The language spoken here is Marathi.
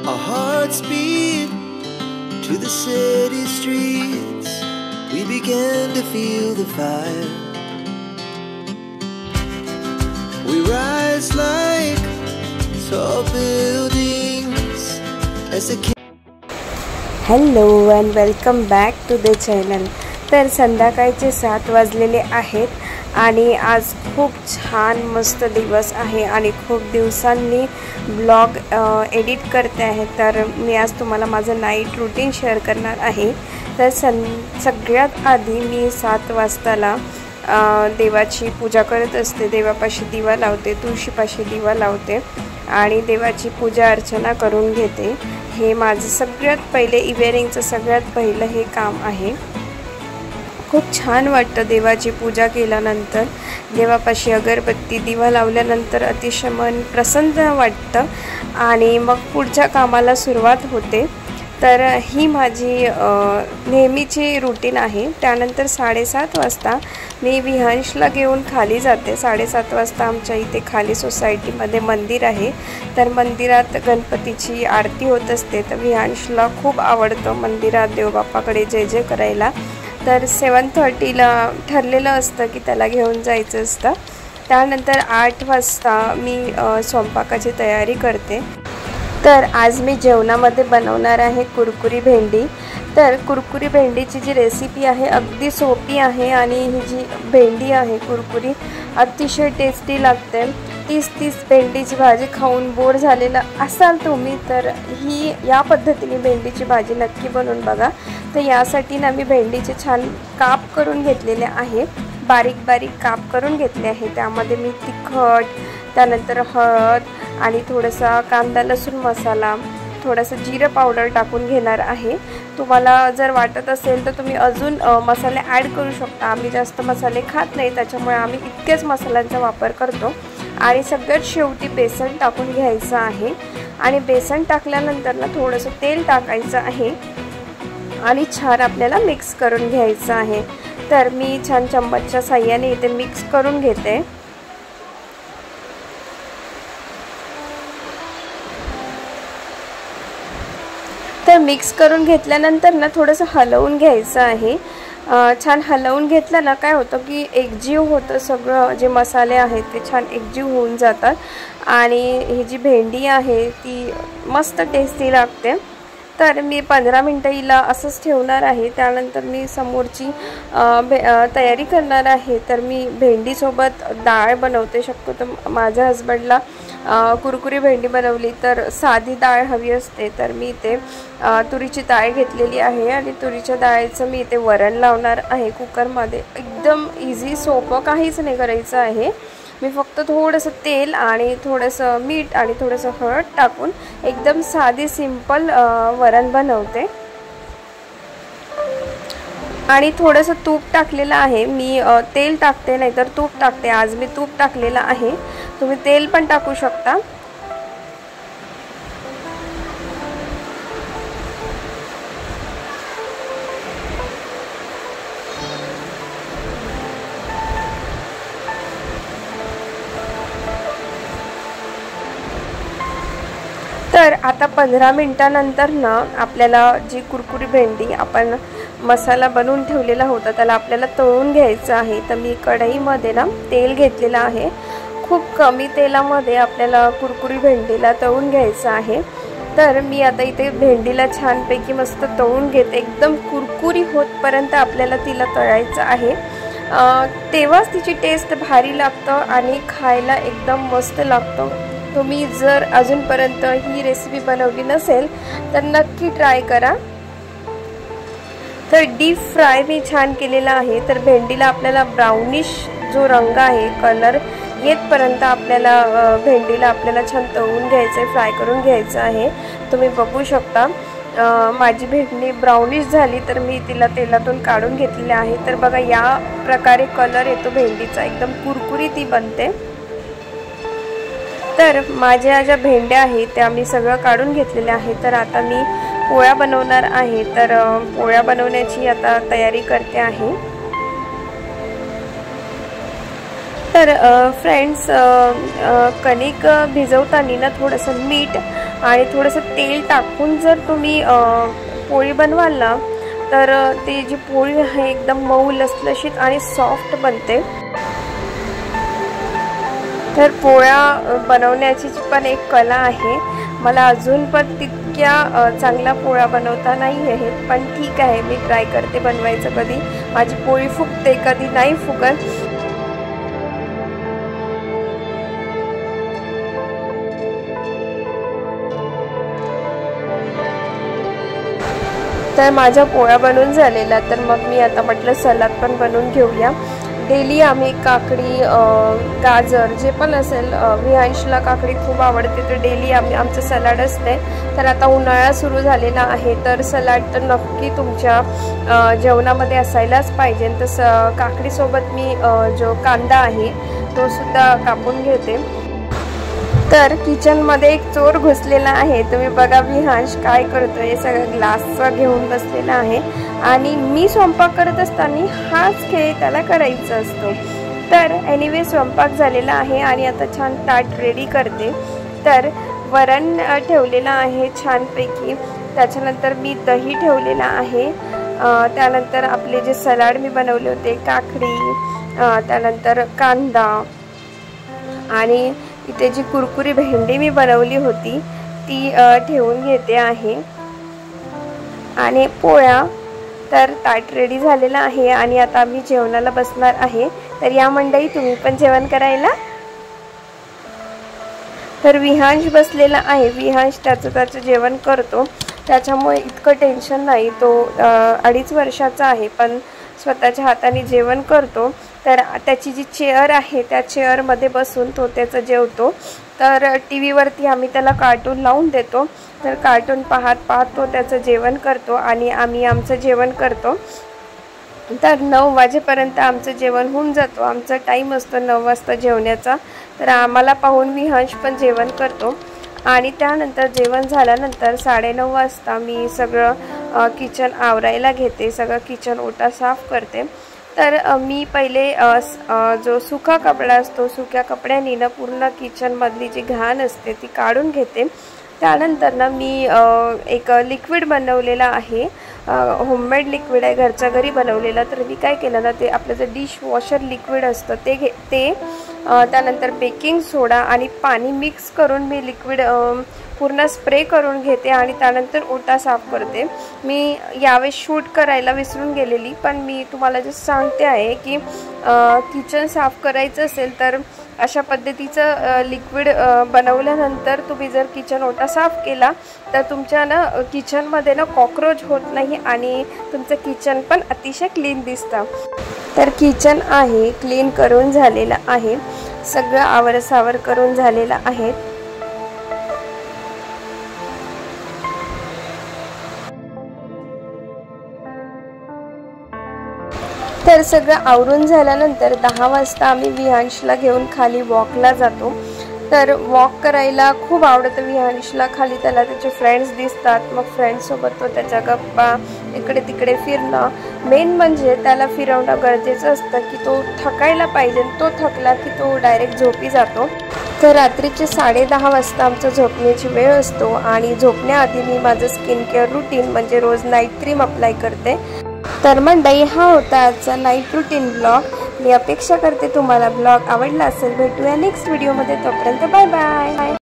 Our hearts beat to the city streets. We began to feel the fire. We rise like tall buildings as the hello and welcome back to the channel. तर संध्याकाळचे 7 वाजलेले आहेत आणि आज खूप छान मस्त दिवस आहे आणि खूप दिवसांनी ब्लॉग एडिट करते आहे। तर मी आज तुम्हाला माझं नाईट रूटीन शेअर करणार आहे। तर सगळ्यात आधी मी 7 वाजताला देवाची पूजा करत असते। देवापाशी दिवा लावते, तुळशीपाशी दिवा लावते आणि देवाची पूजा अर्चना करून घेते। हे माझं सगळ्यात पहिले इव्हिनिंगचं सगळ्यात पहिलं हे काम आहे। खूप छान वाटतं देवाची पूजा केल्यानंतर, देवापाशी अगरबत्ती दिवा लावल्यानंतर अतिशय मन प्रसन्न वाटतं आणि मग पुढच्या कामाला सुरुवात होते। तर ही माझी नेहमीची रूटीन आहे। त्यानंतर 7:30 वाजता मी विहांशला घेऊन खाली जाते। 7:30 वाजता आमच्या इथे खाली सोसायटीमध्ये मंदिर आहे, तर मंदिरात गणपतीची आरती होत असते। तर विहांशला खूप आवडतं मंदिरात देवबाप्पाकडे जय जय करायला। तर 7:30ला ठरलेलं असतं की त्याला घेऊन जायचं असतं। त्यानंतर 8 वाजता मी स्वयंपाकाची तयारी करते। तर आज मी जेवणामध्ये बनवणार आहे कुरकुरी भेंडी। तर कुरकुरी भेंडीची जी रेसिपी आहे अगदी सोपी आहे आणि ही जी भेंडी आहे कुरकुरी अतिशय टेस्टी लागते। 30 भेंडीची भाजी खाऊन बोर झालेला असाल तुम्ही तर या पद्धतीने भेंडीची भाजी नक्की बनवून बघा। तर यासाठी ना मी भेंडीचे छान काप करून घेतलेले आहे, बारीक बारीक काप करून घेतले आहे। त्यामध्ये मी तिखट, त्यानंतर हळद आणि थोडासा कांदा लसूण मसाला, थोडासा जिरं पावडर टाकून घेणार आहे। तुम्हाला जर वाटत असेल तर तुम्ही अजून मसाले ॲड करू शकता। आम्ही जास्त मसाले खात नाही, त्याच्यामुळे आम्ही इतकेच मसाल्यांचा वापर करतो। आणि सगळ्यात शेवटी बेसन टाकून घ्यायचं आहे आणि बेसन टाकल्यानंतर ना थोडंसं तेल टाकायचं आहे आणि छान आपल्याला मिक्स करून घ्यायचं आहे। तर मी छान चम्मचच्या साहाय्याने इथे मिक्स करून घेते। तर मिक्स करून घेतल्यानंतर ना थोडंसं हलवून घ्यायचं आहे। छान हलवून घेतलं ना काय होतं की एकजीव होतं, सगळं जे मसाले आहेत ते छान एकजीव होऊन जातात आणि ही जी भेंडी आहे ती मस्त टेस्टी लागते। तर मी 15 मिनटं हिला असंच ठेवणार आहे। त्यानंतर मी समोरची तयारी करणार आहे। तर मी भेंडीसोबत डाळ बनवते। शक्यतो माझ्या हसबंडला कुरकुरी भेंडी बनवली तर साधी डाळ हवी असते, तर मी इथे तुरीची डाळ घेतलेली आहे आणि तुरीच्या डाळीचं मी इथे वरण लावणार आहे कुकरमध्ये। एकदम इझी, सोपं, काहीच नाही करायचं आहे। मी फक्त थोडंसं तेल आणि थोडंसं मीठ आणि थोडंसं हळद टाकून एकदम साधी सिंपल वरण बनवते आणि थोडंसं तूप टाकलेलं आहे। मी तेल टाकते नाहीतर तूप टाकते, आज मी तूप टाकलेलं आहे, तुम्ही तेल पण टाकू शकता। तर आता 15 मिनिटानंतर ना आपल्याला जी कुरकुरी भेंडी आपण मसाला बनवून ठेवलेला होता त्याला आपल्याला तळून घ्यायचं आहे। तर मी कढईमध्ये ना तेल घेतलेलं आहे, खूप कमी तेलामध्ये आपल्याला कुरकुरी भेंडीला तळून घ्यायचं आहे। तर मी आता इथे भेंडीला छानपैकी मस्त तळून घेते, एकदम कुरकुरी होतपर्यंत आपल्याला तिला तळायचं आहे। तेव्हाच तिची टेस्ट भारी लागतं आणि खायला एकदम मस्त लागतं। तुम्ही जर अजूनपर्यंत ही रेसिपी बनवली नसेल तर नक्की ट्राय करा। तर डीप फ्राय मी छान केलेला आहे। तर भेंडीला आपल्याला ब्राउनिश जो रंग आहे कलर येतपर्यंत आपल्याला भेंडीला आपल्याला छान तळून घ्यायचं आहे, फ्राय करून घ्यायचं आहे। तुम्ही बघू शकता माझी भेंडी ब्राउनिश झाली तर मी तिला तेलातून काढून घेतलेली आहे। तर बघा या प्रकारे कलर येतो भेंडीचा, एकदम कुरकुरी ती बनते। तर माझ्या ज्या भेंड्या आहेत त्या मी सगळं काढून घेतलेल्या आहेत। तर आता मी पोळ्या बनवणार आहे। तर पोळ्या बनवण्याची आता तयारी करते आहे। तर फ्रेंड्स कणिक भिजवताना ना थोडंसं मीठ आणि थोडंसं तेल टाकून जर तुम्ही पोळी बनवाल ना तर ती जी पोळी आहे एकदम मऊ लसलशीत आणि सॉफ्ट बनते। तर पोळ्या बनवण्याची पण एक कला आहे। मला अजून पण तितक्या चांगल्या पोळ्या बनवता नाही आहेत, पण ठीक आहे, मी ट्राय करते बनवायचं। कधी माझी पोळी फुगते, कधी नाही फुगत। तर माझ्या पोळ्या बनवून झालेल्या, तर मग मी आता म्हटलं सलाद पण बनवून घेऊया। डेली आम्ही काकडी गाजर जे पण असेल, विहांशला काकडी खूप आवडते, तर डेली आमचं सलाड असते। तर आता उन्हाळा सुरू झालेला आहे, तर सलाड तर नक्की तुमच्या जेवणामध्ये असायलाच पाहिजे। तर काकडीसोबत मी जो कांदा आहे तो सुद्धा कापून घेते। तर किचनमध्ये एक चोर घुसलेला आहे, तुम्ही बघा विहांश काय करतोय। सगळं ग्लासचं घेऊन बसलेला आहे आणि मी स्वयंपाक करत असताना हाच खेळ त्याला करायचा असतो। तर एनिवे स्वयंपाक झालेला आहे आणि आता छान ताट रेडी करते। तर वरण ठेवलेलं आहे छानपैकी, त्याच्यानंतर मी दही ठेवलेला आहे, त्यानंतर आपले जे सलाड मी बनवले होते, काकडी, त्यानंतर कांदा आणि इथे जी कुरकुरी भेंडी मी बनवली होती ती ठेवून घेते आहे आणि पोळ्या। तर ताट रेडी झालेला आहे आणि आता आम्ही जेवणाला बसणार आहे। तर या मंडळी तुम्ही पण जेवण करायला। तर विहांश बसलेला आहे, विहांश त्याचं जेवण करतो, त्याच्यामुळे इतकं टेन्शन नाही। तो 2.5 वर्षाचा आहे, पण स्वतःच्या हाताने जेवण करतो। तर त्याची जी चेअर आहे त्या चेअरमध्ये बसून तो त्याचं जेवतो। तर टी व्हीवरती आम्ही त्याला कार्टून लावून देतो, तर कार्टून पाहत तो त्याचं जेवण करतो आणि आम्ही आमचं जेवण करतो। तर 9 वाजेपर्यंत आमचं जेवण होऊन जातो, आमचा टाईम असतो 9 वाजता जेवण्याचा। तर आम्हाला पाहून विहांश पण जेवण करतो आणि त्यानंतर जेवण झाल्यानंतर 9:30 वाजता मी सगळं किचन आवरायला घेते, सगळं किचन ओटा साफ करते। तर मी पहिले जो सुका कपडा असतो, सुक्या कपड्याने ना पूर्ण किचनमधली जी घाण असते ती काढून घेते। त्यानंतर ना मी एक लिक्विड बनवलेला आहे, होममेड लिक्विड आहे, घरच्या घरी बनवलेला। तर मी काय केलं ना, ते आपलं जे डिश वॉशर लिक्विड असतं ते त्यानंतर बेकिंग सोडा आणि पाणी मिक्स करून मी लिक्विड पूर्ण स्प्रे करून घेते आणि त्यानंतर ओटा साफ करते। मी यावेळेस शूट करायला विसरून गेलेली, पण मी तुम्हाला जे सांगते आहे की किचन साफ करायचं असेल तर अशा पद्धतीचं लिक्विड बनवल्यानंतर तुम्ही जर किचन ओटा साफ केला तर तुमच्या ना किचनमध्ये ना कॉकरोच होत नाही आणि तुमचं किचन पण अतिशय क्लीन दिसतं। तर किचन आहे क्लीन करून झालेलं आहे, सगळं आवरसावर करून झालेलं आहे। तर सगळं आवरून झाल्यानंतर 10 वाजता आम्ही विहांशला घेऊन खाली वॉकला जातो। तर वॉक करायला खूप आवडतं विहांशला, खाली त्याला त्याचे फ्रेंड्स दिसतात, मग फ्रेंड्ससोबत तो त्याच्या गप्पा इकडे तिकडे फिरणं, मेन म्हणजे त्याला फिरवणं गरजेचं असतं की तो थकायला पाहिजे। तो थकला की तो डायरेक्ट झोपी जातो। तर रात्रीचे 10:30 वाजता आमचं झोपण्याची वेळ असतो आणि झोपण्याआधी मी माझं स्किन केअर रुटीन म्हणजे रोज नाईट क्रीम अप्लाय करते। तर मंडळी हा होता आजचा नाईट रुटीन ब्लॉग। मी अपेक्षा करते तुम्हाला ब्लॉग आवडला असेल। भेटूया नेक्स्ट व्हिडिओमध्ये, तोपर्यंत बाय बाय।